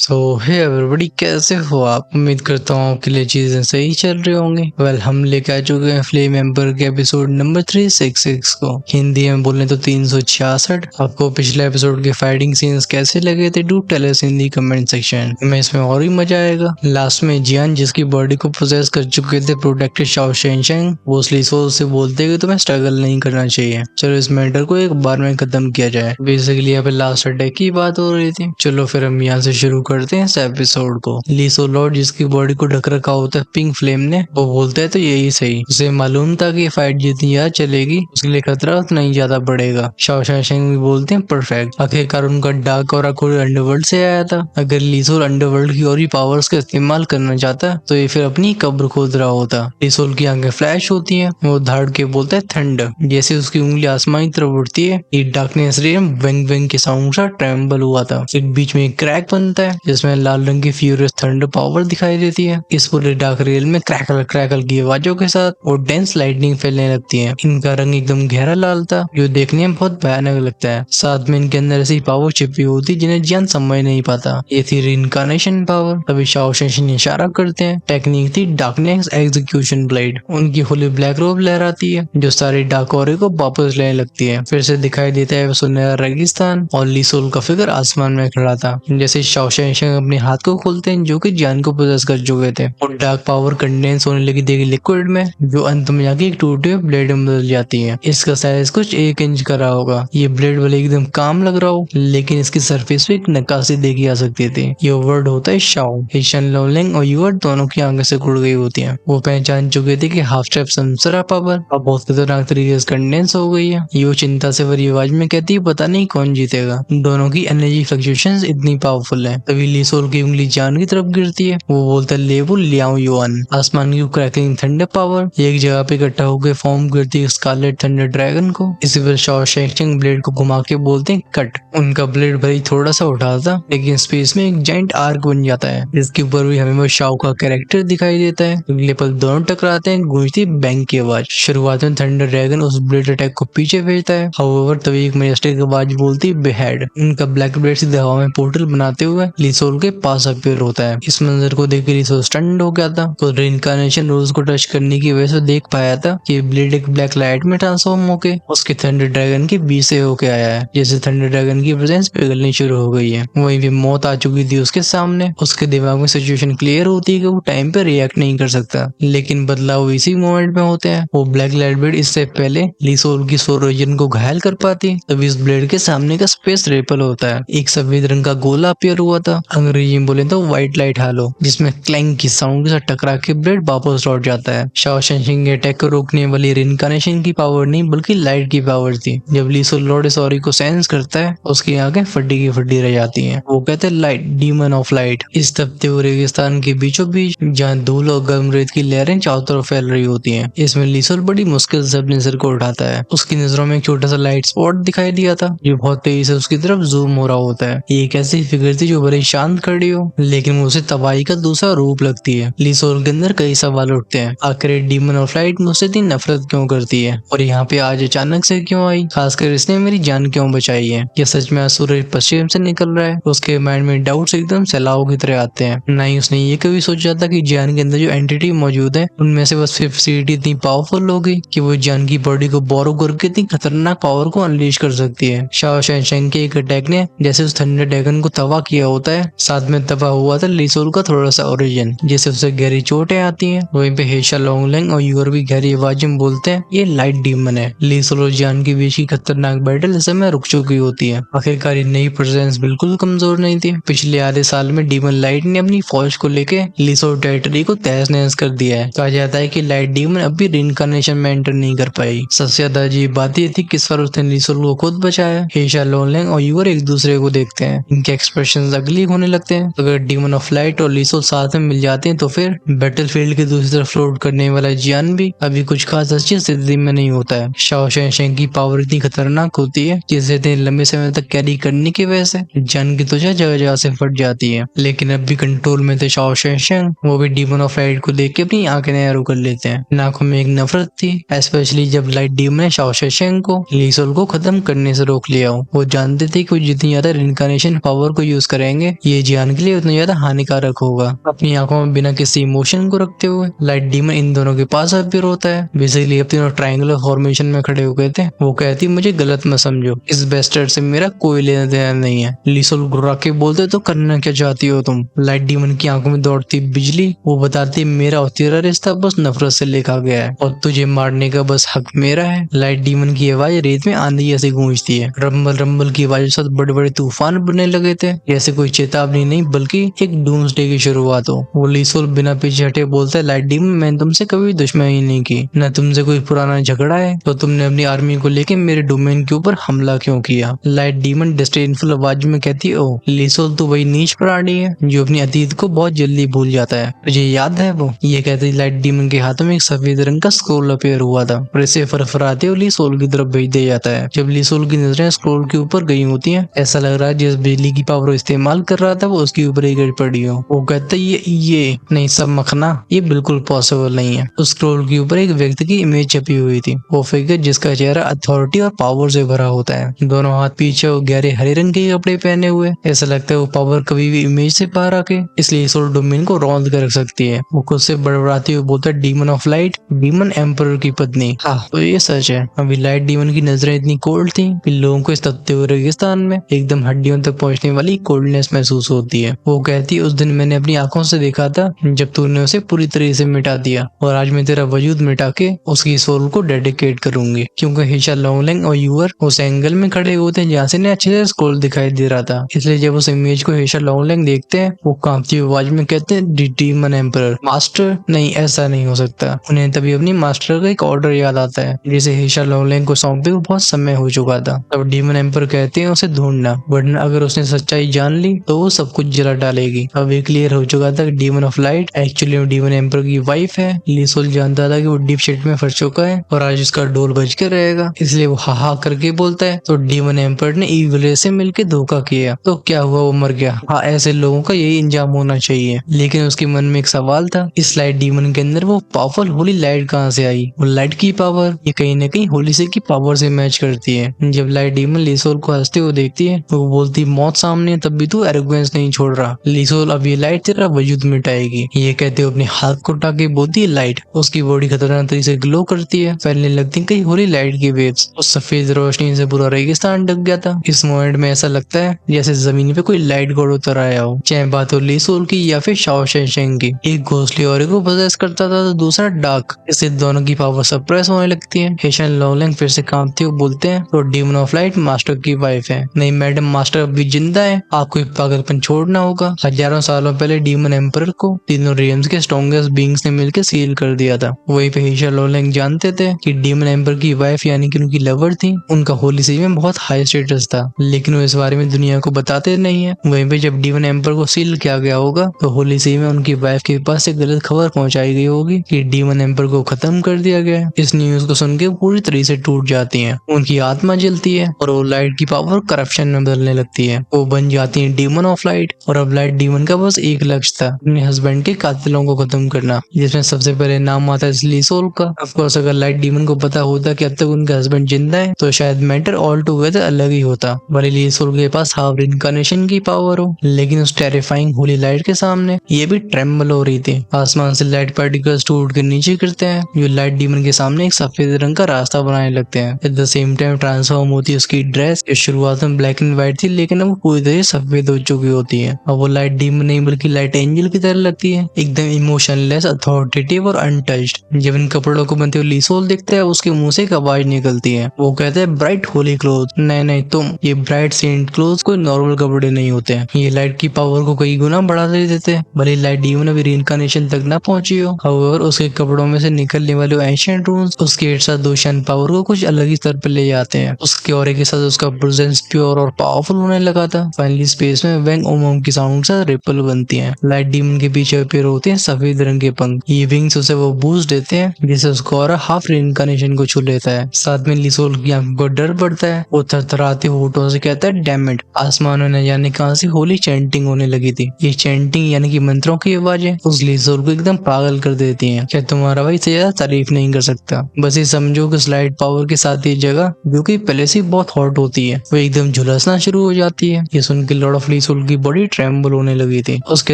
सो hey everybody, कैसे हो आप? उम्मीद करता हूँ आपके लिए चीजें सही चल रही होंगी। वेल, हम लेके आ चुके हैं फ्लेम एम्पर के एपिसोड नंबर 366 को। हिंदी में बोले तो 366। आपको पिछले एपिसोड के फाइटिंग सीन्स कैसे लगे थे? Do tell us in the comment section में। इसमें और भी मजा आएगा। लास्ट में जियान जिसकी बॉडी को पोजेस कर चुके थे प्रोटेक्टेड शाओ शेंशेंग, वो लीसो से बोलते कि तुम्हें स्ट्रगल नहीं करना चाहिए, चलो इस मैटर को एक बार में खत्म किया जाए। बेसिकली यहाँ पे लास्ट अटैक की बात हो रही थी। चलो फिर हम यहाँ से शुरू करते हैं इस एपिसोड को। लीसो लॉर्ड जिसकी बॉडी को ढक रखा होता है पिंक फ्लेम ने, वो बोलता है तो यही सही। उसे मालूम था कि फाइट जितनी ज्यादा चलेगी उसके लिए खतरा उतना ही ज्यादा बढ़ेगा। शाओ शेंशेंग भी बोलते हैं परफेक्ट। आखिरकार उनका डार्क और अखोर अंडरवर्ल्ड से आया था। अगर लीसो अंडरवर्ल्ड की और भी पावर्स का इस्तेमाल करना चाहता तो ये फिर अपनी कब्र खोद रहा होता। लीसो की आंखें फ्लैश होती है, वो धाड़ के बोलता है थंडर। जैसे उसकी उंगली आसमान की तरफ उड़ती है, ये डार्कनेस रे वेंग वेंग के साउंड सा ट्रेम्बल हुआ था। फिर बीच में एक क्रैक बनता है जिसमें लाल रंग की फ्यूरियस थंडर पावर दिखाई देती है। इस पूरे डार्क रेल में क्रैकल क्रैकल की आवाजों के साथ और डेंस लाइटनिंग फैलने लगती है। इनका रंग एकदम गहरा लाल था जो देखने में बहुत भयानक लगता है। साथ में इनके अंदर ऐसी पावर छिपी होती जिन्हें जियान समझ नहीं पाता। ये थी रिइंकार्नेशन पावर। तभी शाओ शेंशिन इशारा करते हैं। टेक्निक थी डार्कनेस एग्जीक्यूशन ब्लेड। उनकी होली ब्लैक रोब लहराती है जो सारे डार्क ऑरे को वापस लेने लगती है। फिर से दिखाई देता है सुनहरा रेगिस्तान और लीसोल का फिगर आसमान में खड़ा था। जैसे शाओ शेंशिन अपने हाथ को खोलते हैं जो कि जियान को पोजेस कर चुके थे और डार्क पावर कंडेंस होने लगी देखी लिक्विड में, जो अंत में जाके एक टूटे हुए ब्लेड में बदल जाती है। इसका साइज कुछ 1 इंच का रहा होगा। ये ब्लेड भले एकदम काम लग रहा हो लेकिन इसकी सरफेस पे एक नक्काशी देखी जा सकती थी। ये वर्ड होता है शाओ। शन लोलिंग और यूर दोनों की आंखें से गुड़ गई होती है। वो पहचान चुके थे कि हाफ स्टेप समसरा पावर अब बहुत खतरनाक तरीके से कंडेंस हो गई है। ये चिंता से भरी आवाज में कहती है पता नहीं कौन जीतेगा। दोनों की एनर्जी फ्लक्चुएशंस इतनी पावरफुल है। तभी लीसोल की उंगली जान की तरफ गिरती है। वो बोलता है लेबुल लियाओ युआन। आसमान की क्रैकलिंग थंडर पावर एक जगह पे इकट्ठा होकर फॉर्म करती है स्कारलेट थंडर ड्रैगन को। इसी पर शाओ शेंशिन ब्लेड को घुमा के बोलते हैं कट। उनका ब्लेड भले थोड़ा सा उठा था लेकिन स्पेस में एक जाइंट आर्क बन जाता है। इसके ऊपर भी हमें वो शाओ का कैरेक्टर दिखाई देता है। अगले पल दोनों टकराते हैं, गूंजती बैंग की आवाज। शुरुआत में थंडर ड्रैगन उस ब्लेड अटैक को पीछे भेजता है। हाउएवर तभी एक मैजेस्टिक आवाज बोलती बेहेड। उनका ब्लैक ब्लेड सीधे हवा में पोर्टल बनाते हुए लीसोल के पास अपीयर होता है। इस मंजर को देख लीसोल स्टन्ड हो गया था। तो रिइंकार्नेशन रूल्स को टच करने की वजह से देख पाया था कि ब्लेड एक ब्लैक लाइट में ट्रांसफॉर्म होके उसके थंडर ड्रैगन के बीच से होके आया है। जैसे थंडर ड्रैगन की प्रेजेंस पिघलनी शुरू हो गई है। वहीं भी मौत आ चुकी थी उसके सामने। उसके दिमाग में सिचुएशन क्लियर होती है कि वो टाइम पे रिएक्ट नहीं कर सकता, लेकिन बदलाव इसी मोमेंट में होते हैं। वो ब्लैक लाइट ब्लेड इससे पहले लीसोल की सोल रीजन को घायल कर पाती, तभी इस ब्लेड के सामने का स्पेस रेपल होता है। एक सफेद रंग का गोला अपीयर हुआ था, अंग्रेजी में बोले तो व्हाइट लाइट हालो, जिसमें क्लैंग की साउंड के साथ टकरा के ब्लेड वापस लौट जाता है। शाओ शेंशिन के अटैक को रोकने वाली रिइंकार्नेशन की पावर नहीं बल्कि लाइट की पावर थी। जब लीसोल लॉर्ड सॉरी को सेंस करता है उसकी आंखें फटी की फटी रह जाती हैं। वो कहते हैं लाइट, डीमन ऑफ लाइट। इस तपते हुए रेगिस्तान के बीचों बीच जहाँ धूल और गर्म रेत की लहरें चारों तरफ फैल रही होती हैं, इसमें लीसोल बड़ी मुश्किल से अपने सिर को उठाता है। उसकी नजरों में एक छोटा सा लाइट स्पॉट दिखाई दिया था जो बहुत तेजी से उसकी तरफ जूम हो रहा होता है। ये एक ऐसी फिगर थी जो बड़ी शांत खड़ी हो लेकिन वो उसे तबाही का दूसरा रूप लगती है। लीसोल के अंदर कई सवाल उठते हैं। आखिर डीमन ऑफ लाइट मुझसे इतनी नफरत क्यों करती है और यहाँ पे आज अचानक से क्यों आई? खासकर इसने मेरी जान क्यों बचाई है? क्या सच में आज सूरज पश्चिम से निकल रहा है? उसके माइंड में डाउट्स एकदम सैलाब की तरह आते हैं। ना ही उसने ये कभी सोचा था कि जान के अंदर जो एंटिटी मौजूद है उनमें से बस 5th सीटी इतनी पावरफुल होगी कि वो जान की बॉडी को बोरो करके इतनी खतरनाक पावर को अनलीश कर सकती है। शाओ शेंशिन के एक अटैक ने जैसे उस थंडर ड्रैगन को तबाह किया होता है, साथ में तबाह हुआ था लीसोल का थोड़ा सा ओरिजिन, जैसे उसे गहरी चोटें आती हैं। वहीं पे हेशा लोंगलेंग और यूर भी गहरी आवाज में बोलते हैं ये लाइट डीमन है। लीसोल और जान के बीच की खतरनाक बैटल इस समय रुक चुकी होती है। आखिरकार ये नई प्रेजेंस बिल्कुल कमजोर नहीं थी। पिछले आधे साल में डीमन लाइट ने अपनी फौज को लेके लीसोल टेरिटरी को तहस नहस कर दिया है। कहा जाता है कि लाइट डीमन अब भी रिइंकार्नेशन में एंटर नहीं कर पाई। सबसे ज्यादा अजीब बात ये थी किस बार उसने लीसोल को खुद बचाया। हेशा लोंगलेंग और यूर एक दूसरे को देखते हैं, इनके एक्सप्रेशन अगली होने लगते हैं। अगर डीमन ऑफ लाइट और लीसोल साथ में मिल जाते हैं तो फिर बैटलफील्ड की दूसरी तरफ फ्लोट करने वाला जियान भी अभी कुछ खास अच्छी स्थिति में नहीं होता है। शाओ शेंशिन की पावर इतनी खतरनाक होती है जिसे इतने लंबे समय तक कैरी करने की वजह से जान की त्वचा जगह जगह से फट जाती है। लेकिन अब भी कंट्रोल में थे शाओ शेंशिन। वो भी डीमन ऑफ लाइट को देख के अपनी आंखें नैरो कर लेते हैं। नाकों में एक नफरत थी, स्पेशली जब लाइट डीमन ने शाओ शेंशिन को लीसोल को खत्म करने से रोक लिया हो। वो जानते थे कि वो जितनी ज्यादा रिइंकार्नेशन पावर को यूज करेंगे करेंगे ये जान के लिए उतना ज्यादा हानिकारक होगा। अपनी आंखों में बिना किसी इमोशन को रखते हुए लाइट डीमन इन दोनों के पास अपीयर होता है। बेसिकली अब तीनों ट्रायंगुलर फॉर्मेशन में खड़े हो गए थे। वो कहती मुझे गलत मत समझो, इस बेस्टर्ड से मेरा कोई लेना देना नहीं है। लीसोल गुर्रा के बोलते तो करना क्या चाहती हो तुम। लाइट डीमन की आंखों में दौड़ती बिजली वो बताती मेरा और तेरा रिश्ता बस नफरत से लिखा गया है और तुझे मारने का बस हक मेरा है। लाइट डीमन की आवाज रेत में आंधी जैसे गूंजती है। रंबल रंबल की आवाज के साथ बड़े बड़े तूफान बनने लगे थे, जैसे कोई चेतावनी नहीं बल्कि एक डूम्सडे की शुरुआत हो। वो लीसोल बिना पीछे हटे बोलता है लाइट डीमन मैंने तुमसे कभी दुश्मनी नहीं की, न तुमसे कोई पुराना झगड़ा है, तो तुमने अपनी आर्मी को लेके मेरे डोमेन के ऊपर हमला क्यों किया। लाइट डीमन डिस्डेनफुल आवाज में कहती है ओ लीसोल तू वही नीच प्राणी है जो अपनी अतीत को बहुत जल्दी भूल जाता है, तुझे याद है वो। ये कहते लाइट डीमन के हाथों में एक सफेद रंग का स्क्रोल अपीयर हुआ था और इसे फरफराते हुए लीसोल की तरफ भेज दिया जाता है। जब लीसोल की नजरें स्क्रोल के ऊपर गई होती हैं, ऐसा लग रहा है जिस बिजली की पावर इस्तेमाल कर रहा था वो उसके ऊपर ही गिर पड़ी हो। वो कहता है ये नहीं सब मखना, ये बिल्कुल पॉसिबल नहीं है। उस स्क्रोल के ऊपर एक व्यक्ति की इमेज छपी हुई थी, वो फिगर जिसका चेहरा अथॉरिटी और पावर से भरा होता है। दोनों हाथ पीछे और गहरे हरे रंग के कपड़े पहने हुए, ऐसा लगता है वो पावर कभी भी इमेज से बाहर आके इसलिए सोल डोमेन को रौंद कर रख सकती है। वो खुद से बड़बड़ाती हुई बोलता है demon of light, demon emperor की पत्नी। हाँ तो ये सच है। अभी लाइट डीमन की नजरें इतनी कोल्ड थी कि लोगों को इस तपते हुए रेगिस्तान में एकदम हड्डियों तक पहुंचने वाली कोल्डनेस महसूस होती है। वो कहती है उस दिन मैंने अपनी आंखों से देखा था जब तूने उसे पूरी तरह से मिटा दिया और आज मैं तेरा वजूद मिटा के उसकी सोल को डेडिकेट करूंगी, क्योंकि हिशा लोंगलेंग और यूअर उस एंगल में खड़े होते हैं जहाँ से अच्छे से स्क्रोल दिखाई दे रहा था। इसलिए जब उस इमेज को हिशा लोंगलेंग देखते हैं वो कांपती हुई आवाज में कहते हैं डीमन एम्परर। मास्टर नहीं, ऐसा नहीं हो सकता। उन्हें तभी अपनी मास्टर का एक ऑर्डर याद आता है जिसे हिशा लोंगलेंग को सौंपे बहुत समय हो चुका था। तब डीमन एम्परर कहते हैं उसे ढूंढना, वरना अगर उसने सच्चाई जान ली तो वो सब कुछ जला डालेगी। अब ये क्लियर हो चुका था कि demon of light actually demon emperor की वाइफ है। लीसोल जानता था कि वो डीप शेड में फंस चुका है और आज उसका डोल बच के रहेगा, इसलिए वो हा करके बोलता है तो डीमन एम्परर ने ईविल रे से मिलकर धोखा किया तो क्या हुआ, वो मर गया। हाँ ऐसे लोगों का यही अंजाम होना चाहिए। लेकिन उसके मन में एक सवाल था, इस लाइट डीमन के अंदर वो पावरफुल होली लाइट कहाँ से आई। वो लाइट की पावर ये कहीं न कहीं होली से की पावर से मैच करती है। जब लाइट डीमन लीसोल को हंसते हुए देखती है तो वो बोलती मौत सामने तब भी तू एरोगेंस नहीं छोड़ रहा लीसोल, अब ये लाइट तेरा वजूद मिटाएगी। ये कहते हुए अपने हाथ को उठा के बोलती है लाइट। उसकी बॉडी खतरनाक तरीके से ग्लो करती है, फैलने लगती है कई होली लाइट की वेव्स। उस सफेद रोशनी से पूरा रेगिस्तान ढक गया था। इस मोमेंट में ऐसा लगता है जैसे जमीन पे कोई लाइट गॉड उतर आया हो, चाहे बात हो लीसोल की या फिर शाओ शेंशेंग की। एक घोंसले और को पोजेस करता था तो दूसरा डार्क, इससे दोनों की पावर सप्रेस होने लगती है। हेशन लोंगलेंग फिर से कांपते हुए बोलते हैं तो डीमन ऑफ लाइट मास्टर की वाइफ है। नहीं मैडम, मास्टर अभी जिंदा है, आपको पागलपन छोड़ना होगा। हजारों सालों पहले डीमन एम्परर को तीनों रियम्स के स्ट्रॉन्गेस्ट बीइंग्स ने मिलकर सील कर दिया था। वहीं पे हेशा लोंगलेंग जानते थे कि डीमन एम्परर की वाइफ यानी कि उनकी लवर थी, उनका होली सी में बहुत हाई स्टेटस था, लेकिन वो इस बारे में दुनिया को बताते नहीं है। वहीं पे जब डीमन एम्परर को सील किया गया होगा तो होली सी में उनकी वाइफ के पास एक गलत खबर पहुंचाई गई होगी कि डीमन एम्परर को खत्म कर दिया गया है। इस न्यूज को सुन के पूरी तरह से टूट जाती है, उनकी आत्मा जलती है और वो लाइट की पावर करप्शन में बदलने लगती है। वो बन जाती है डीमन ऑफ लाइट और अब लाइट डीमन का बस एक लक्ष्य था, अपने हस्बैंड के कातिलों को खत्म करना, जिसमें सबसे पहले नाम आता है लीसोल का। ऑफ कोर्स अगर लाइट डीमन को पता होता कि अब तक उनका हस्बैंड जिंदा है तो शायद मैटर ऑल टुगेदर अलग ही होता। भले लीसोल के पास हाफ इनकार्नेशन की पावर हो, लेकिन उस टेरिफाइंग होली लाइट के सामने ये भी ट्रेम्बल हो रही थी। आसमान से लाइट पार्टिकल्स टूट के नीचे गिरते हैं जो लाइट डीमन के सामने एक सफेद रंग का रास्ता बनाने लगते हैं। At the same time transform होती है उसकी ड्रेस, जो शुरुआत में ब्लैक एंड व्हाइट थी लेकिन अब वो पूरी तरह सफेद हो चुकी होती है। अब वो लाइट डीमन नहीं बल्कि लाइट एंजल की तरह लगती है, एकदम इमोशनलेस, अथॉरिटेटिव और अनटच्ड। जब इन कपड़ों को बनते हुए लीसोल देखता है उसके मुंह से एक आवाज निकलती है, वो कहता है ब्राइट होली क्लोथ। नहीं तुम, ये ब्राइट सेंट क्लोथ कोई नॉर्मल कपड़े नहीं होते हैं, ये लाइट की पावर को कई गुना बढ़ा देते हैं। भले लाइट डीमन अभी रीइंकार्नेशन तक ना पहुंची हो, हाउएवर उसके कपड़ों में से निकलने वाले एंशिएंट रून्स उसके साथ दोशन पावर को कुछ अलग ही स्तर पर ले जाते हैं। उसके ऑरे के साथ उसका प्रेजेंस प्योर और पावरफुल होने लगा था। फाइनली स्पेस में वैंग ओम की साउंड से रिपल बनती हैं। लाइट डीमन के पीछे अपीयर होते हैं सफेद रंग के पंख, ये विंग्स उसे वो बूस्ट देते हैं जिससे उसका ऑरा हाफ रीइंकार्नेशन को छू लेता है। साथ में लीसोल की आंखों को डर बढ़ता है, वो थरथराते होठों से कहता है डैम इट। आसमान में न जाने कहां से होली चैंटिंग होने लगी थी। ये चैंटिंग यानी कि मंत्रों की आवाजें उस लीसोल को एकदम पागल कर देती हैं। क्या तुम्हारा भाई से ज्यादा तारीफ नहीं कर सकता। बस ये समझो कि स्लाइड पावर के साथ ये जगह जो कि पहले से बहुत हॉट होती है वो एकदम झुलसना शुरू हो जाती है। ये सुन के लॉर्ड ऑफ लीसोल की बॉडी ट्रेम्बल होने लगी थी। उसके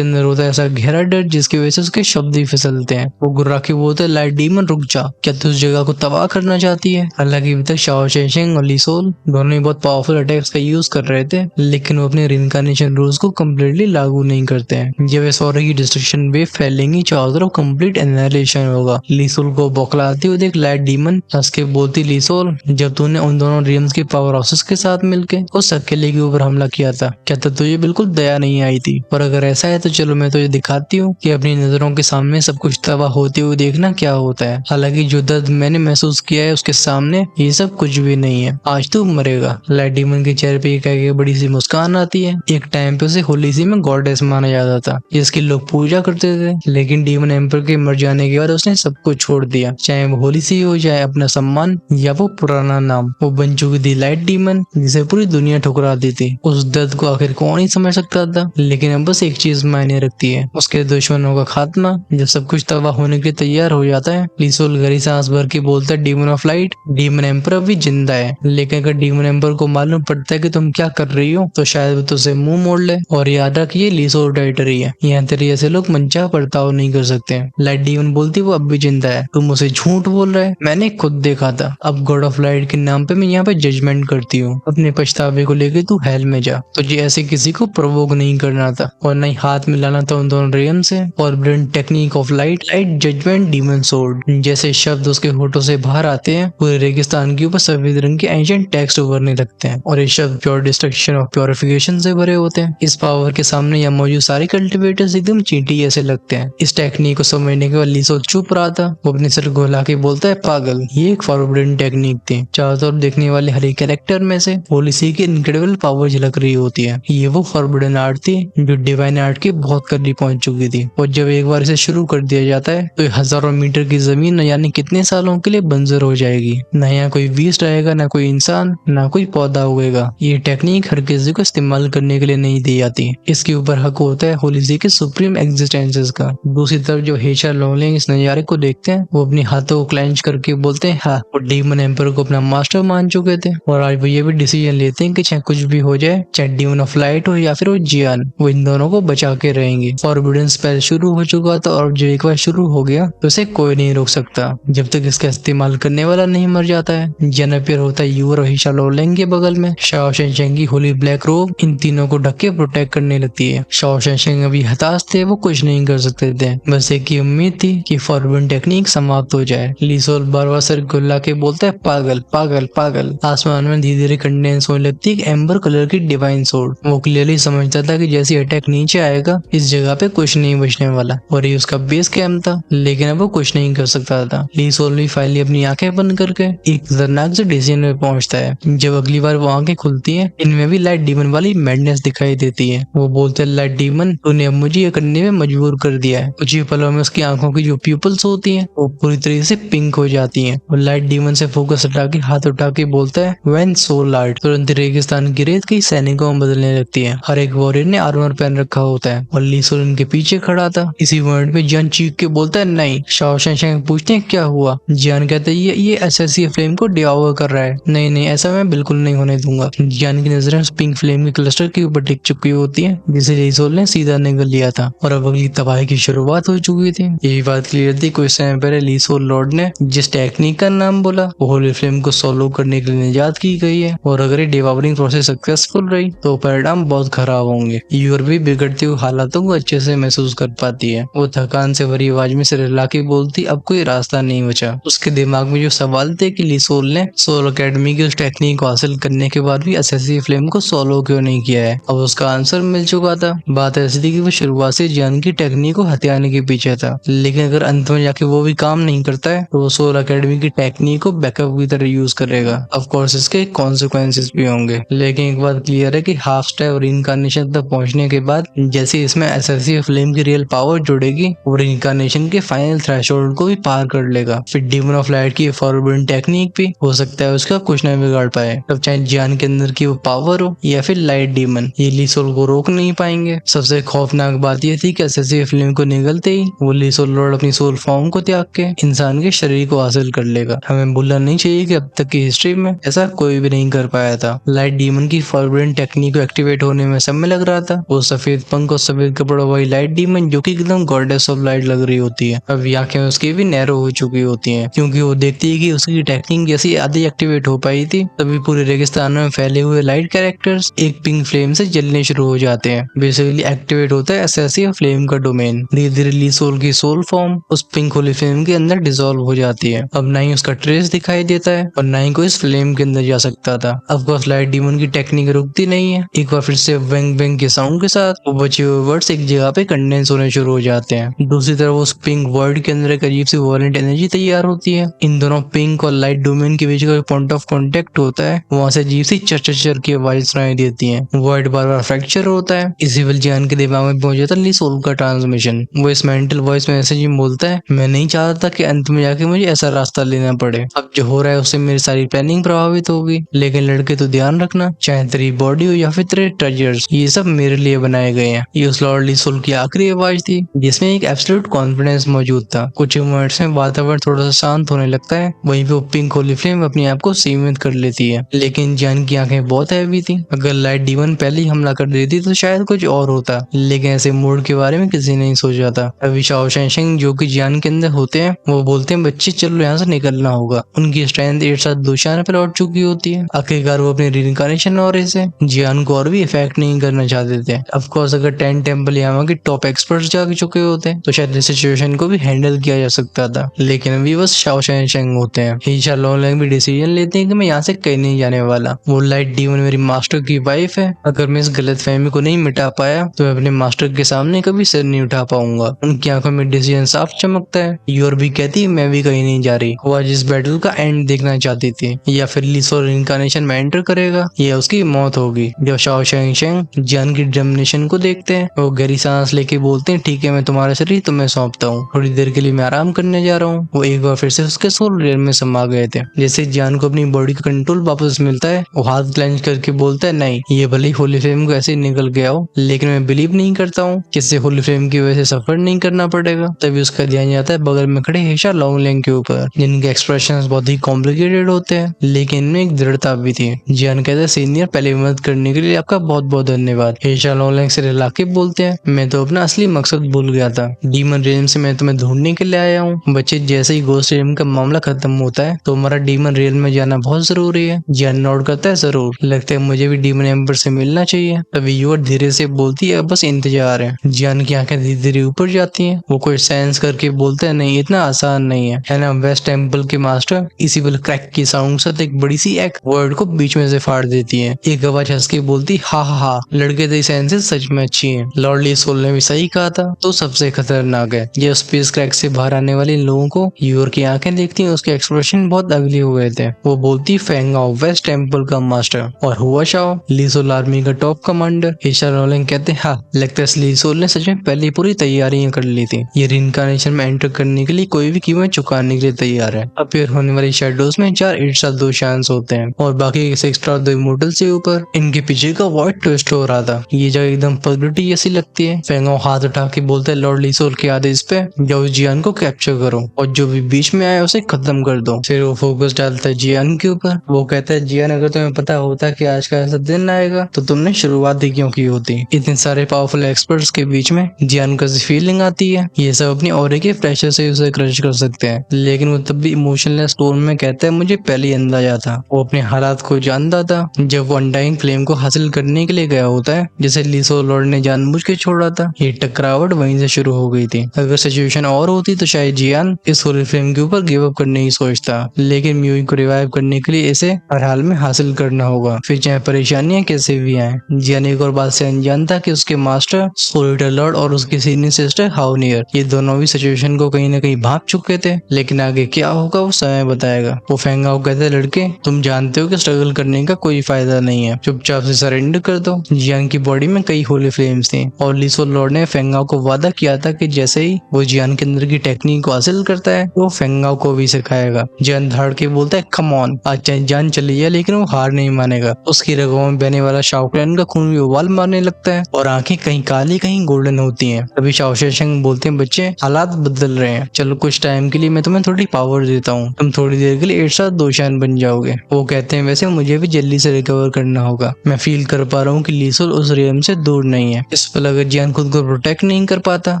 अंदर होता है ऐसा गहरा डर जिसकी वजह से उसके शब्द ही फिसलते हैं। वो गुर्रा के बोलते हैं, लाइट डीमन रुक जा, क्या तू उस जगह को तबाह करना चाहती है? हालांकि अभी तक शाओ शेशिंग और लीसोल दोनों ही बहुत पावरफुल अटैक्स का यूज कर रहे थे, लेकिन वो अपने रिइंकार्नेशन रूल्स को कम्प्लीटली लागू नहीं करते हैं। जब इस ऑरा की डिस्ट्रक्शन वेव फैलेंगी चारों तरफ कंप्लीट एनाइलेशन होगा। लीसोल को बौखलाते हुए देख लाइट डीमन हंस के बोलती, लीसोल जब तूने उन दोनों रियम्स के पावर हाउसेस के साथ मिलकर उस अकेले के ऊपर हमला किया था, क्या तो तुझे बिल्कुल दया नहीं आई थी? और अगर ऐसा है तो चलो मैं तुझे दिखाती हूँ कि अपनी नजरों के सामने सब कुछ तबाह होते हुए देखना क्या होता है। हालांकि जो दर्द मैंने महसूस किया है उसके सामने ये सब कुछ भी नहीं है, आज तू मरेगा। लाइट डीमन के चेहरे पे एक बड़ी सी मुस्कान आती है। एक टाइम पे उसे होली सी में गॉडेस माना जाता था जिसकी लोग पूजा करते थे, लेकिन डीमन एम्पर के मर जाने के बाद उसने सब कुछ छोड़ दिया, चाहे वो होली सी हो, चाहे अपना सम्मान या वो पुराना नाम। वो बन चुकी थी लाइट डीमन जिसे पूरी दुनिया ठुकरा दी थी। उस दर्द को आखिर कौन ही समझ सकता था, लेकिन अब बस एक चीज मायने रखती है, उसके दुश्मनों का खात्मा। जब सब कुछ तबाह होने के लिए तैयार हो जाता है, लीसोल गहरी सांस भर के बोलता है, demon of light, demon emperor अभी जिंदा है, लेकिन अगर डीमन एम्पर को मालूम पड़ता है कि तुम क्या कर रही हो तो शायद वो तुझसे मुंह मोड़ ले। और याद रख, ये लीसोल टेरिटरी है, यहाँ तेरे ऐसे लोग मनचाहा बर्ताव नहीं कर सकते। लाइट डीमन बोलती, वो अब भी जिंदा है, तुम उसे झूठ बोल रहा है, मैंने खुद देखा था। अब गॉड ऑफ लाइट के नाम पे मैं यहाँ पे जजमेंट करती हूँ, अपने पछतावे को लेके तू हेल में जा। तुझे ऐसे किसी को प्रोवोक नहीं करना था और नहीं हाथ मिलाना था उन दोनों रियम से। और brilliant technique of light, light judgement demon sword जैसे शब्द उसके होठों से बाहर आते हैं, पूरे रेगिस्तान के ऊपर सफेद रंग के एंशिएंट टेक्स्ट उभरने लगते हैं और ये शब्द प्योर डिस्ट्रक्शन और प्योरिफिकेशन से भरे होते हैं। इस पावर के सामने यहाँ मौजूद सारे कल्टिवेटर्स एकदम चींटी ऐसे लगते हैं। इस टेक्निक को समझने के बाद लीसोल चुप रहा था। वो अपने सर को हिला के बोलता है, पागल, ये एक फॉरबिडन टेक्निक थी। चारों तरफ देखने वाले हर एक कैरेक्टर में से होलिसी की इनक्रेडिबल पावर झलक रही होती है। ये वो फॉरबिडन आर्ट थी जो डिवाइन आर्ट के बहुत करीब पहुंच चुकी थी, और जब एक बार इसे शुरू कर दिया जाता है तो हजारों मीटर की जमीन न जाने कितने सालों के लिए बंजर हो जाएगी। न यहाँ कोई बीस्ट रहेगा, न कोई इंसान, न कोई पौधा उगेगा। ये टेक्निक हर किसी को इस्तेमाल करने के लिए नहीं दी जाती, इसके ऊपर हक होता है होलिसी के सुप्रीम एग्जिस्टेंसेस का। दूसरी तरफ जो हेशा लोंगलिंग इस नजारे को देखते हैं, वो अपने हाथों को क्लेंच करके बोलते हैं, हाँ, वो डीमन एम्पर को अपना मास्टर मान चुके थे और आज वो ये भी डिसीजन लेते हैं कि चाहे कुछ भी हो जाए, चाहे डीमन ऑफ लाइट हो या फिर वो जियान, वो इन दोनों को बचा के रहेंगे। फॉरबिडन स्पेल शुरू हो चुका था और जो एक बार शुरू हो गया तो इसे कोई नहीं रोक सकता जब तक इसका इस्तेमाल करने वाला नहीं मर जाता है। जियान अपीयर होता है यू और हेशा लोंगलिंग के बगल में। शाओ शेंशेंग की होली ब्लैक रोब इन तीनों को ढक के प्रोटेक्ट करने लगती है। शाओ शेंशेंग अभी हताश थे, वो कुछ नहीं कर सकते थे, बस एक ही उम्मीद थी कि फॉरबिडन टेक्निक समाप्त हो जाए। लीसोल बार बार सर गुल्ला के बोलता है, पागल पागल पागल। आसमान में धीरे धीरे कंडेंस होने लगती है एम्बर कलर की डिवाइन सोर्ड। वो क्लियरली समझता था कि जैसे अटैक नीचे आएगा इस जगह पे कुछ नहीं बचने वाला, और ये उसका बेस कैंप था, लेकिन अब वो कुछ नहीं कर सकता था। लीसोल भी फाइनली अपनी आंखें बंद करके एक खतरनाक से डिसीजन में पहुंचता है। जब अगली बार वो आंखें खुलती हैं, इनमें भी लाइट डीमन वाली मैडनेस दिखाई देती है। वो बोलते हैं, लाइट डीमन, तूने अब मुझे ये करने में मजबूर कर दिया है। कुछ ही पलों में उसकी आंखों की जो प्यूपल्स होती हैं वो पूरी तरीके से पिंक हो जाती हैं। और लाइट डीमन से फोकस हटा के हाथ उठा के बोलता है, व्हेन सोल आर्ट। तुरंत रेगिस्तान की रेत कई सैनिकों में बदलने लगती है। हर एक वॉरियर ने आर्मर पहन रखा होता है और लीसोल उनके पीछे खड़ा था। इसी मोमेंट में जियान चीख के बोलता है, नहीं। शाओ शेंशेंग पूछते हैं, क्या हुआ? जियान कहता है, ये एसएससी फ्लेम को डिवोर कर रहा है। नहीं नहीं, ऐसा मैं बिल्कुल नहीं होने दूंगा। जियान की नजरें उस पिंक फ्लेम के क्लस्टर के ऊपर टिक चुकी होती है जिसे लीसोल ने सीधा निगल लिया था, और अब अगली तबाही की शुरुआत हो चुकी थी। यही बात क्लियर थी कुछ समय पहले लीसोल लॉर्ड ने जिस टेक्निक का नाम बोला वो होली फ्लेम को सोलो करने के लिए निजात की गई है, और अगर ये डिवोरिंग प्रोसेस सक्सेसफुल रही तो परिणाम बहुत खराब होंगे। यूर भी बिगड़ती हुई हालातों को अच्छे से महसूस कर पाती है। वो थकान से भरी आवाज में सिर हिला के बोलती, अब कोई रास्ता नहीं बचा। उसके दिमाग में जो सवाल थे कि लीसोल ने सोल अकेडमी की उस टेक्निक को हासिल करने के बाद भी एसएससी फ्लेम को सोलो क्यों नहीं किया है, अब उसका आंसर मिल चुका था। बात ऐसी थी कि वो शुरुआत से जियान की टेक्निक को हथियाने के पीछे था, लेकिन अगर अंत में जाके वो भी काम नहीं करता है तो वो सोल अकेडमी की टेक्निक को बैकअप की तरह यूज करेगा। ऑफ कोर्स इसके कॉन्सिक्वेंसेस भी होंगे, लेकिन एक बात क्लियर है कि हाफ स्टेप और इनकारनेशन तक पहुंचने के बाद जैसे इसमें एसएससी फ्लेम की रियल पावर जुड़ेगी और इनकारनेशन के फाइनल थ्रेशोल्ड को भी पार कर लेगा, फिर डीमन ऑफ लाइट की फॉरबिडन टेक्निक भी हो सकता है उसका कुछ न बिगाड़ पाए। अब चाहे जियान के अंदर की वो पावर हो या फिर लाइट डीमन, ये लीसोल को रोक नहीं पाएंगे। सबसे खौफनाक बात यह थी कि एसएससी फ्लेम को निगलते ही वो लीसोल लॉर्ड अपनी सोल फॉर्म को त्याग के इंसान के शरीर को हासिल कर लेगा। हमें भूलना नहीं चाहिए कि अब तक की हिस्ट्री में ऐसा कोई भी नहीं कर पाया था। लाइट डीमन की फॉरबिडन टेक्निक को एक्टिवेट होने में समय लग रहा था। वो सफेद पंख और सफेद कपड़ा वाली लाइट डीमन जो कि एकदम गॉडेस ऑफ लाइट लग रही होती है, अब आंखें उसकी भी नैरो हो चुकी होती हैं क्योंकि वो देखती है कि उसकी टेक्निक जैसी आधी एक्टिवेट हो पाई थी। तभी पूरे रेगिस्तान में फैले हुए लाइट कैरेक्टर्स एक पिंक फ्लेम से जलने शुरू हो जाते हैं। बेसिकली एक्टिवेट होता है एसेसी फ्लेम का डोमेन। धीरे धीरे ली सोल की सोल फॉर्म उस पिंक होली फ्लेम के अंदर डिसॉल्व हो जाती है। अब ना ही उसका ट्रेस दिखाई देता है और ना ही कोई इस फ्लेम के अंदर जा सकता था। अब कोर्स लाइट डीमन की टेक्निक रुकती नहीं है। एक बार फिर से वेंग वेंग के साउंड के साथ वो बचे हुए वर्ड्स एक जगह पे कंडेंस होने शुरू हो जाते हैं। दूसरी तरफ उस पिंक वर्ड के अंदर एक अजीब सी वायलेंट एनर्जी तैयार होती है। इन दोनों पिंक और लाइट डोमेन के बीच का पॉइंट ऑफ कांटेक्ट होता है, वहां से अजीब सी चर की आवाज सुनाई देती है। वर्ड बार बार फ्रैक्चर होता है। इसी विलजान के दिमाग में पहुंच जाता ली सोल का ट्रांसमिशन। वो इस मेंटल वॉइस में ऐसे ही बोलता है, मैं नहीं चाहता था कि अंत में जाके मुझे ऐसा रास्ता लेना पड़े। अब जो हो रहा है उससे मेरी सारी प्लानिंग प्रभावित होगी, लेकिन लड़के तो ध्यान रखना, चाहे तेरी बॉडी हो या फिर तेरे ट्रेजर्स, ये सब मेरे लिए बनाए गए हैं। ये उस लॉर्ड ली सोल की आखिरी आवाज थी जिसमें एक एब्सोल्यूट कॉन्फिडेंस मौजूद था। कुछ मिनट्स में वातावरण थोड़ा सा शांत होने लगता है। वहीं पे वो पिंक होली फ्लेम अपने आप को सीमित कर लेती है, लेकिन जान की आंखें बहुत हैवी थी। अगर लाइट डीमन पहले ही हमला कर देती तो शायद कुछ और होता, लेकिन ऐसे मोड के बारे में किसी ने नहीं सोचा था। अभी शाओ शेंशिंग जो कि जान के अंदर होते हैं वो बोलते हैं, बच्चे चलो यहाँ से निकलना होगा। उनकी स्ट्रेंथ एक साथ दुशान पर लौट चुकी होती है। आखिरकार वो अपनी रिइंकार्नेशन और इसे जियान को और भी इफेक्ट नहीं करना चाहते थे। ऑफ कोर्स अगर 10 टेंपल यहाँ के टॉप एक्सपर्ट्स जा चुके होते तो शायद इस सिचुएशन को भी हैंडल किया जा सकता था, लेकिन अभी बस शाओ शेंशिंग होते हैं। ईशा लोंग भी डिसीजन लेते हैं कि मैं यहाँ से कहीं नहीं जाने वाला। वो लाइट डीमन मेरी मास्टर की वाइफ है। अगर मैं इस गलत फहमी को नहीं मिटा पाया तो मैं अपने मास्टर के सामने कभी सिर नहीं उठा पाऊंगा। उनकी आंखों में डिसीजन साफ चमकता है। यूर भी कहती है मैं भी कहीं नहीं जा रही। वो आज इस बैटल का एंड देखना चाहती थी, या फिर ली सोल इनकारनेशन में एंटर करेगा या उसकी मौत होगी। जब शाओ शेंशिंग जियान की डिटर्मिनेशन को देखते हैं वो गहरी सांस लेके बोलते हैं, ठीक है मैं तुम्हारा शरीर तुम्हें सौंपता हूँ, थोड़ी देर के लिए मैं आराम करने जा रहा हूँ। वो एक बार फिर से उसके सोल रियल में समा गए थे। जैसे जियान को अपनी बॉडी का कंट्रोल वापस मिलता है वो हाथ क्लेंच करके बोलता है, नहीं ये भले ही होली फ्लेम को ऐसे निकल गया हो, लेकिन मैं बिलीव नहीं करता हूँ कि इससे होली फ्लेम की वजह से सफर नहीं करना पड़ेगा। तभी उसका ध्यान जाता है बगल में खड़े हेशा लोंगलिंग के ऊपर, जिनके एक्सप्रेशंस बहुत ही कॉम्प्लिकेटेड होते हैं, लेकिन इनमें एक दृढ़ता भी थी। जियान कहते हैं, सीनियर पहले मदद करने के लिए आपका बहुत बहुत धन्यवाद। हेशा लोंगलिंग से रिला के बोलते हैं, मैं तो अपना असली मकसद भूल गया था। डीमन रियम से मैं तुम्हें ढूंढने के लिए आया हूँ। बच्चे जैसे ही घोस्ट रियम का मामला खत्म होता है तो हमारा डीमन रियल में जाना बहुत जरूरी है। जियान नोट करता है, जरूर, लगता है मुझे भी डीमन एम्पर से मिलना चाहिए। तभी यूर धीरे से बोलती है, बस इंतजार है। जियान की आंखें धीरे धीरे ऊपर जाती हैं। वो कोई सेंस करके बोलता है, नहीं इतना आसान नहीं है ना वेस्ट टेम्पल के मास्टर। इसी बल क्रैक की साउंड साथ एक बड़ी सी एक वर्ड को बीच में से फाड़ देती है। एक आवाज हंस के बोलती, हा हा हा, लड़के तेरी सेंसेस सच में अच्छी हैं। लॉर्ड ली सोल ने भी सही कहा था, तो सबसे खतरनाक है। ये स्पेस क्रैक से बाहर आने वाले लोगों को यूर की आंखें देखती हैं, उसके एक्सप्रेशन बहुत अगली हो गए थे। वो बोलती, फेंगाओ वेस्ट टेम्पल का मास्टर और हुआ शाओ ली सोल आर्मी का टॉप कमांडर। ईशा लोंगलिंग कहते हैं, हाँ लगता है ली सोल ने सच में पहले पूरी तैयारियां कर ली थी। ये रिइंकार्नेशन में एंटर करने के लिए कोई भी कीमत चुकाने के लिए तैयार है। अपेयर होने वाली शैडोज में 4 इर्शाद दोशांस होते हैं और बाकी 6 एक्स्ट्रा 2 इमोर्टल से ऊपर इनके पीछे का वॉइड ट्विस्ट हो रहा था। ये जगह एकदम पगड़ी जैसी लगती है। फेंगाओ हाथ उठा के बोलता है, लॉर्ड ली सोल के आदेश पे जाओ जियान को कैप्चर करो और जो भी बीच में आया उसे खत्म कर दो। फिर वो फोकस डालता है जियान के ऊपर। वो कहता है, जियान अगर तुम्हें पता होता कि आज का ऐसा दिन आएगा तो तुमने शुरुआत ही क्यों की होती। इतने सारे पावरफुल एक्सपर्ट्स के बीच में जियान को फीलिंग आती है ये सब अपनी ऑरे के प्रेशर से उसे क्रश कर सकते हैं, लेकिन वो तब भी इमोशनलेस टोन में कहता है, मुझे पहले ही अंदाजा था। वो अपने हालात को जानता था। जब वो अनडाइंग फ्लेम को हासिल करने के लिए गया होता है, जैसे ली सोल लॉर्ड ने जानबूझ के छोड़ा था, ये टकरावट वहीं से शुरू हो गई थी। अगर सिचुएशन और होती तो शायद जियान इस होली फ्लेम के ऊपर गिव अप करने की सोचता, लेकिन म्यूई को रिवाइव करने के लिए इसे हर हाल में हासिल करना होगा, फिर चाहे परेशानियां कैसे भी आए। जियान एक और बात से अनजान था कि उसके मास्टर सोलिटर लॉर्ड और उसकी सीनियर सिस्टर हाउनियर ये दोनों भी सिचुएशन को कहीं ना कहीं भाप चुके थे, लेकिन आगे क्या होगा वो समय बताएगा। वो फेंगाओ कहते हैं, लड़के तुम जानते हो कि स्ट्रगल करने का कोई फायदा नहीं है, चुपचाप से सरेंडर कर दो। जियान की बॉडी में कई होली फ्लेम्स थी और ली सोल लॉर्ड ने फेंगाओ को वादा किया था कि जैसे ही वो जियान के अंदर की टेक्निक को हासिल करता है वो फेंगाओ को भी सिखाएगा। जियान धाड़ के बोलता है, कम ऑन, आज चाहे जान चली जाए लेकिन वो हार नहीं मानेगा। उसकी रगों में बहने वाला शाओ क्लैन का खून भी उबाल मारने लगता है और आंखें कहीं काली कहीं गोल्डन होती हैं। तभी शाओ शेंशिंग बोलते हैं, बच्चे हालात बदल रहे हैं, चलो कुछ टाइम के लिए मैं तुम्हें थोड़ी पावर देता हूँ, तुम थोड़ी देर के लिए एक साथ दोशान बन जाओगे। वो कहते हैं, वैसे मुझे भी जल्दी से रिकवर करना होगा, मैं फील कर पा पा रहा हूँ कि ली सोल उस रियम से दूर नहीं है। इस पर अगर जियान खुद को प्रोटेक्ट नहीं कर पाता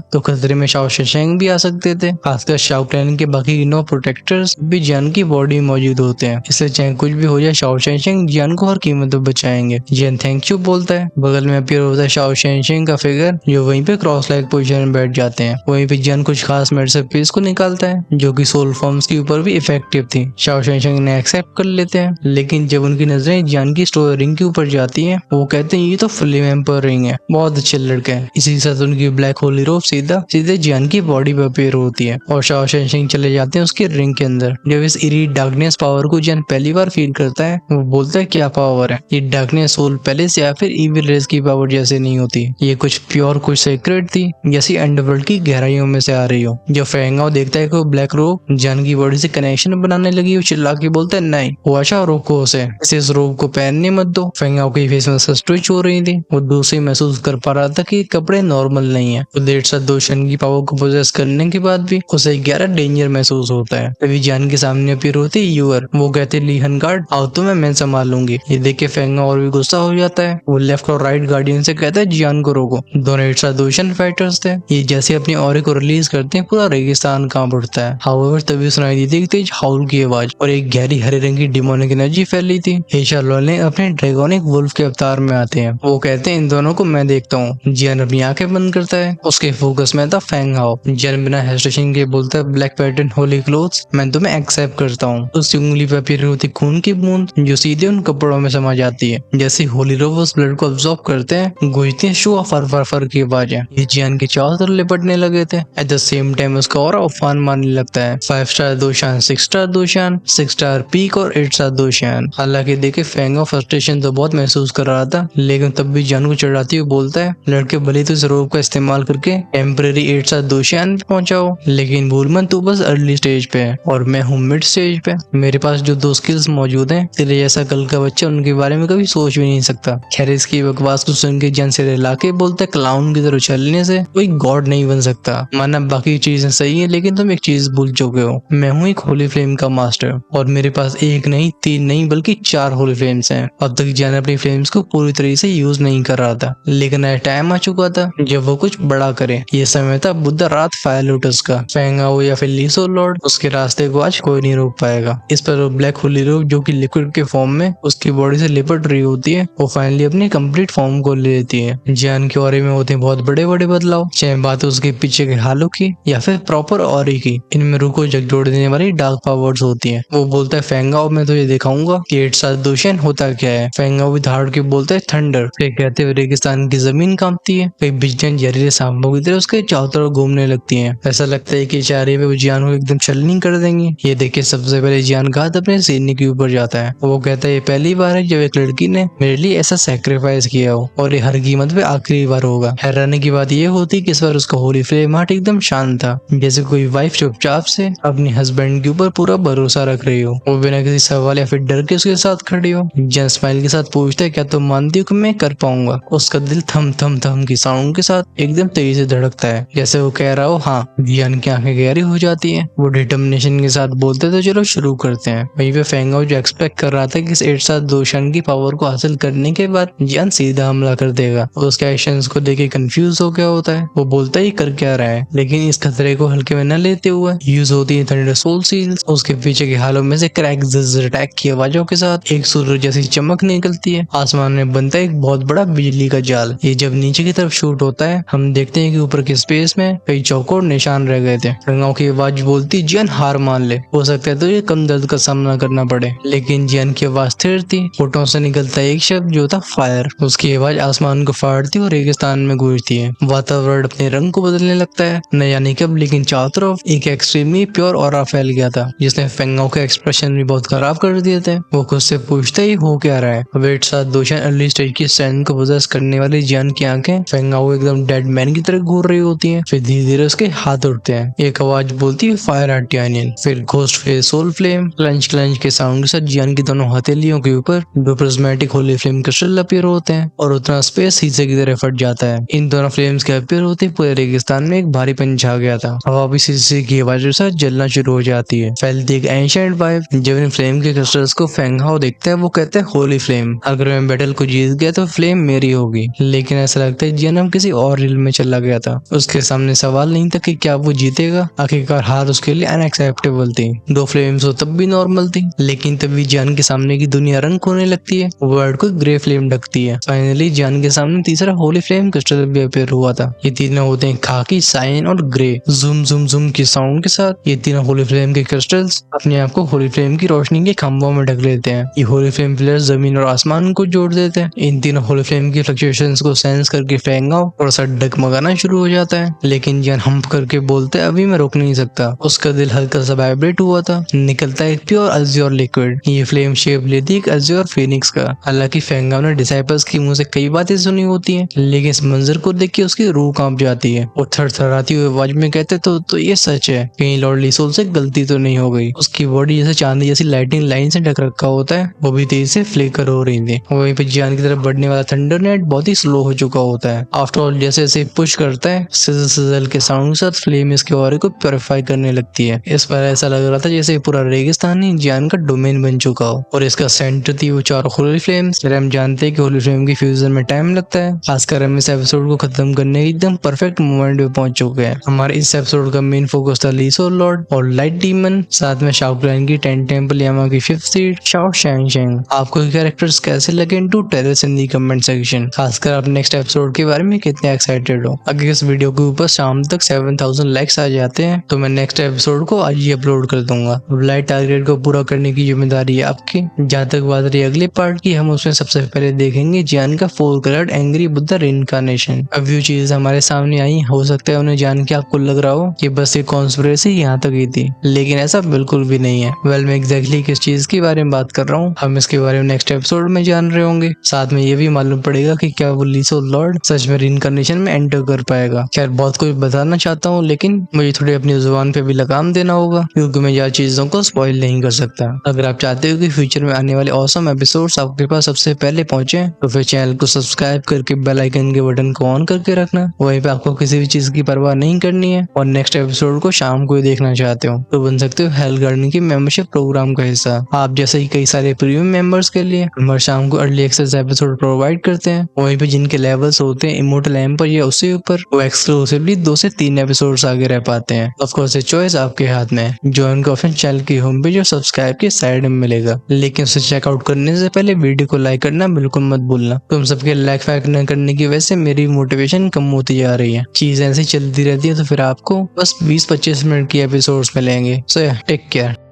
तो खतरे में शाओ शेशेंग भी आ सकते थे। खासकर शाओ क्लैन के बाकी 9 प्रोटेक्टर्स भी जियान की बॉडी में मौजूद होते हैं। इससे चाहे कुछ भी हो जाए शाओ शेशेंग जियान को हर कीमत पर बचाएंगे। जियान थैंक यू बोलता है। बगल में अपीयर होता है शाओ शेशेंग का फिगर जो वहीं पे क्रॉस लेग पोजीशन में बैठ जाते हैं। वहीं पे जियान कुछ खास मेडिसिन पीस को निकालता है जो कि सोल फॉर्म्स के ऊपर भी इफेक्टिव थी। शाओ शेशेंग ने एक्सेप्ट कर लेते हैं, लेकिन जब उनकी नजरें जियान की स्टोर रिंग के ऊपर जाती हैं वो कहते हैं ये तो फ्लेम एम्पर रिंग है, बहुत अच्छे लड़के हैं। इसी के साथ उनकी ब्लैक होली रोप सीधे जियान की बॉडी पर अपीयर होती है और शाओ शेशेंग चले जाते हैं उसके रिंग के अंदर। जब इस इरी डार्कनेस पावर को जियान पहली बार फील करता है वो बोलता है क्या पावर है ये? डार्कनेस सोल पैलेस या फिर इविल रेस की पावर जैसे नहीं होती, ये कुछ प्योर कुछ सीक्रेट थी जैसी अंडरवर्ल्ड की गहराइयों में से आ रही हो। जब फेंगाओ देखता है कि ब्लैक रोप जियान की बॉडी से कनेक्शन बनाने लगी वो चिल्ला के बोलता है नहीं वो अच्छा रोको उसे, इस रोप को पहनने मत दो। फेंगाओ की फेस में स्विच हो रही थी, वो दूसरी महसूस कर पा रहा था कि कपड़े नॉर्मल नहीं है। वो 1.5 दोशन की पावर को पोजेस करने के बाद भी उसे 11 डेंजर महसूस होता है। तभी जियान के सामने अपीयर होती है यूर। वो कहते ली हनगार्ड आओ तो मैं संभाल लूंगी। ये देख के फेंगाओ और भी गुस्सा हो जाता है। वो लेफ्ट और राइट गार्डियन से कहता है जियान को रोको। दोनों 1.5 दोशन फाइटर्स थे। ये जैसे अपनी ऑरे को रिलीज करते हैं पूरा रेगिस्तान कांप उठता है। हाउएवर तभी सुनाई दी थी तेज हाउल की आवाज और एक गहरी हरे रंग की डिमोनिक एनर्जी फैली थी। हेशा लोले अपने ड्रैगोनिक वुल्फ के अवतार में आते हैं। वो कहते हैं इन दोनों को मैं देखता हूँ। जियान अपनी आंखें बंद करता है। उसके फोकस में था फेंग हाओ। जियान बिना हेजिटेशन के बोलता है ब्लैक पैटर्न होली क्लोथ्स मैं तुम्हें एक्सेप्ट करता हूँ। उसकी उंगली पर अपीयर होती खून की बूंद जो सीधे उन कपड़ों में समा जाती है। जैसे होली रोब उस ब्लड को अब्सॉर्ब करते हैं गूंजती है शू फर फर फर की आवाजें। ये जियान के चारों तरफ लिपटने लगे थे। एट द सेम टाइम उसका और उफान मारने लगता है। 5 स्टार दोशान, 6 स्टार दोशान, 6 स्टार पीक और 8 स्टार दोशान। हालांकि देखे फेंगो फ्रस्ट्रेशन तो बहुत महसूस कर रहा था, लेकिन तब भी जियान को चिढ़ाते हुए बोलता है लड़के भले तो इस रोब का इस्तेमाल करके टेम्परेरी 8 स्टार दोशान पे पहुंचाओ, लेकिन भूल मत तू बस अर्ली स्टेज पे है और मैं हूँ मिड स्टेज पे। मेरे पास जो 2 स्किल्स मौजूद हैं तेरे जैसा कल का बच्चा उनके बारे में कभी सोच भी नहीं सकता। खैर इसकी बकवास को सुन के जियान से लाके बोलता है क्लाउन की तरह उछलने से कोई गॉड नहीं बन सकता। माना बाकी चीजें सही है लेकिन तुम एक चीज भूल चुके हो, मैं हूँ एक होली फ्लेम का मास्टर और मेरे पास 1 नहीं 3 नहीं बल्कि 4 होली फ्लेम्स हैं। अब तक जियान अपनी फ्लेम्स को पूरी तरह से यूज नहीं कर रहा था, लेकिन टाइम आ चुका था जब वो कुछ बड़ा करे। ये समय था बुद्ध रात फायर लोटस का। फेंगाओ या फिर ली सोल लॉर्ड उसके रास्ते को आज कोई नहीं रोक पाएगा। इस पर वो ब्लैक होली रोब जो कि लिक्विड के फॉर्म में उसकी बॉडी से लिपट रही होती है वो फाइनली अपनी कंप्लीट फॉर्म को ले लेती है। जियान के ऑरे में होते हैं बहुत बड़े बड़े बदलाव, चाहे बात उसके पीछे के हालों की या फिर प्रॉपर ऑरे की। इनमें रूह को झकझोर देने वाली डार्क पावर्स होती हैं। वो बोलता है फेंगाओ मैं तुझे दिखाऊंगा कि 8 स्टार दोशन होता क्या है। फेंगाओ भी धाड़ के बोलता है थंडर। फिर कहते हुए रेगिस्तान की जमीन कांपती है। फिर बिजलियां जहरीले सांपों की तरह उसके चारों तरफ घूमने लगती हैं। ऐसा लगता है कि चारे पे वो जियान को एकदम छलनी कर देंगी। ये देख सबसे पहले जियान का हाथ अपने सीने के ऊपर जाता है। वो कहता है ये पहली बार है जब एक लड़की ने मेरे लिए ऐसा सैक्रिफाइस किया हो और ये हर कीमत पे आखिरी बार होगा। हैरानी की बात ये होती कि इस बार उसका होली फ्लेम हार्ट एकदम शांत था, जैसे कोई वाइफ चुपचाप से अपने हस्बैंड के ऊपर पूरा भरोसा रख रही हो। वो बिना किसी सवाल या फिर डर के उसके साथ खड़ी हो। जियान स्माइल के साथ पूछता है क्या तुम मानती हो कि मैं कर पाऊंगा? उसका दिल थम थम थम की साउंड के साथ एकदम तेजी से धड़कता है, जैसे वो कह रहा हो हाँ। जियान की आंखें गहरी हो जाती है। वो डिटर्मिनेशन के साथ बोलते तो चलो शुरू करते हैं। वहीं पे फेंगाओ जो एक्सपेक्ट कर रहा था कि इस 8 स्टार दोशन की पावर को हासिल करने के बाद जियान सीधा हमला कर देगा। उसके एक्शंस को देख के कंफ्यूज हो गया होता है। वो बोलता ही कर क्या रहा है, लेकिन इस खतरे को हल्के में न लेते हुए यूज होती है थंडर सोल सील्स। उसके पीछे के हालों में से क्रैक अटैक की आवाजों के साथ एक सूरज जैसी चमक निकलती है। आसमान में बनता है एक बहुत बड़ा बिजली का जाल। ये जब नीचे की तरफ शूट होता है हम देखते हैं कि ऊपर के स्पेस में कई चौकोर निशान रह गए थे। फेंगाओ की आवाज बोलती जियान हार मान ले, हो सकता है तो ये कम दर्द का सामना करना पड़े। लेकिन जियान की आवाज स्थिर थी। होठों से निकलता एक शब्द जो था फायर। उसकी आवाज आसमान को फाड़ती और रेगिस्तान में गूंजती है। वातावरण अपने रंग को बदलने लगता है, न जाने कब, लेकिन चारों तरफ एक एक्सट्रीमली प्योर ऑरा फैल गया था जिसने फेंगाओ के एक्सप्रेशन भी बहुत खराब कर दिए थे। वो खुद से पूछता ही हो क्या रहा है। वेट साथ दोशन अर्ली स्टेज की स्ट्रेंथ को पोजेस करने वाली जियान की आंखें फेंगाओ एकदम डेड मैन की तरह घूर रही होती हैं। फिर धीरे धीरे उसके हाथ उठते हैं। एक आवाज बोलती है फायर आर्टियन। फिर घोस्ट फेस सोल फ्लेम। क्लंच क्लंच के साउंड के साथ जियान की दोनों हथेलियों के ऊपर 2 prismatic Holi flame crystal appear होते हैं और उतना स्पेस शीशे की तरह फट जाता है। इन दोनों फ्लेम्स के अपीयर होते पूरे रेगिस्तान में एक भारीपन छा गया था। हवा भी शीशे की आवाज के साथ जलना शुरू हो जाती है। फैलती एक एंशिएंट वाइब। जब इन फ्लेम के क्रिस्टल्स को फेंगाओ देखता है वो कहता है होली फ्लेम, अगर मैं बैटल को जीत गया तो फ्लेम मेरी होगी, लेकिन ऐसा लगता है जियान अब किसी और रील में चला गया था। उसके सामने सवाल नहीं था कि क्या वो जीतेगा, आखिरकार हार उसके लिए अनएक्सेप्टेबल थी। दो फ्लेम्स हो तब भी नॉर्मल थी, लेकिन तभी जियान के सामने की दुनिया रंग खोने लगती है, वर्ल्ड को ग्रे फ्लेम ढकती है। फाइनली जियान के सामने तीसरा होली फ्लेम क्रिस्टल भी अपीयर हुआ था। ये तीनों होते हैं खाकी, साइन और ग्रे। जूम जूम जूम की साउंड के साथ ये तीनों होली फ्लेम के क्रिस्टल्स अपने आप को होली फ्लेम की रोशनी के खंभों में ढक लेते हैं। ये होली फ्लेम पिलर्स जमीन और आसमान को जोड़ देते हैं। इन तीनों होली फ्लेम की फ्लक्चुएशंस को सेंस करके फेंगाओ और सा डगमगाना शुरू हो जाता है, लेकिन जियान हम्प करके बोलते है अभी मैं रोक नहीं सकता। उसका दिल हल्का सा वाइब्रेट हुआ था। निकलता है प्योर अज़्योर लिक्विड। ये फ्लेम शेप लेती है एक अज़्योर फिनिक्स का। हालांकि फेंगाओ ने डिसाइपल्स की मुंह से कई बातें सुनी होती हैं, लेकिन इस मंजर को देख के उसकी रूह कांप जाती है। वो थरथराती हुई आवाज में कहते तो ये सच है, कहीं लॉर्ड लीसोल से गलती तो नहीं हो गई। उसकी बॉडी जैसे चांदी जैसी लाइटिंग लाइन से ढक रखा होता है, वो भी तेजी से फ्लिकर हो रही थी। वहीं पे जियान की तरफ बढ़ने वाला थंडर नेट बहुत ही स्लो हो चुका होता है। आफ्टर ऑल जैसे जैसे पुश करता है, सिजल सिजल के साउंड के साथ फ्लेम इसके ऑरे को प्योरीफाई करने लगती है। इस पर ऐसा लग रहा था जैसे पूरा रेगिस्तान ही जियान का डोमेन बन चुका हो, और इसका सेंटर थी वो चारों होली फ्लेम्स। हम जानते हैं कि होली फ्लेम की फ्यूजन में टाइम लगता है, खासकर हम इस एपिसोड को खत्म करने के एकदम परफेक्ट मोमेंट पे पहुंच चुके हैं। हमारे इस एपिसोड का मेन फोकस था लीसोल लॉर्ड और लाइट डीमन, साथ में शाओक्लाइन की 10 टेंपल यामा की 5th सीट शाओ शैंगशेंग। आपको ये कैरेक्टर्स कैसे लगे into tell us in the comment section. खासकर आप नेक्स्ट एपिसोड के बारे में कितने एक्साइटेड हो। अगर इस वीडियो के ऊपर शाम तक 7000 लाइक्स आ जाते हैं तो मैं नेक्स्ट एपिसोड को आज ही अपलोड कर दूंगा। लाइट टारगेट को पूरा करने की जिम्मेदारी है आपकी। जहाँ तक बात रही अगले पार्ट की, हम उसमें सबसे पहले देखेंगे जियान का 4 कलर्ड एंग्री बुद्धा रिइंकार्नेशन। अब जो चीज हमारे सामने आई, हो सकता है उन्हें जान के आपको लग रहा हो कि बस ये कॉन्स्पिरेसी यहाँ तक ही थी, लेकिन ऐसा बिल्कुल भी नहीं है। वेल, मैं एग्जैक्टली किस चीज के बारे में बात कर रहा हूँ हम इसके बारे में नेक्स्ट एपिसोड में जान रहे होंगे। साथ में ये भी मालूम पड़ेगा कि क्या वो लीसोल लॉर्ड सच में रिइंकार्नेशन में एंटर कर पाएगा। खैर, बहुत कुछ बताना चाहता हूँ, लेकिन मुझे थोड़ी अपनी जुबान पे भी लगाम देना होगा, क्योंकि मैं ज्यादा चीजों को स्पॉइल नहीं कर सकता। अगर आप चाहते हो कि फ्यूचर में आने वाले ऑसम एपिसोड्स आपके पास सबसे पहले पहुंचे, तो फिर चैनल को सब्सक्राइब करके बेल आइकन के बटन को ऑन करके रखना। वहीं पे आपको किसी भी चीज की परवाह नहीं करनी है और नेक्स्ट एपिसोड को शाम को ही देखना चाहते हो तो बन सकते हो हेल गार्डन की मेंबरशिप प्रोग्राम का हिस्सा। आप जैसे ही कई सारे प्रीमियम मेंबर्स के लिए हम हर शाम को अर्ली एक्सेस एपिसोड प्रोवाइड करते हैं। वहीं पे जिनके लेवल्स होते हैं इमोर्टल एम्पर या उससे ऊपर, वो एक्सक्लूसिवली 2 से 3 एपिसोड्स आगे रह पाते हैं। ऑफ कोर्स ये चॉइस आपके हाथ में है। ज्वाइन का ऑप्शन चैनल की होम पेज और सब्सक्राइब की साइड में मिलेगा, लेकिन उसे चेकआउट करने से पहले वीडियो को लाइक करना बिल्कुल मत भूलना। तुम सबके लाइक फैक न करने की वजह से मेरी मोटिवेशन कम होती जा रही है। चीज ऐसी चलती रहती है तो फिर आपको बस 20-25 मिनट की एपिसोड्स मिलेंगे। So take care.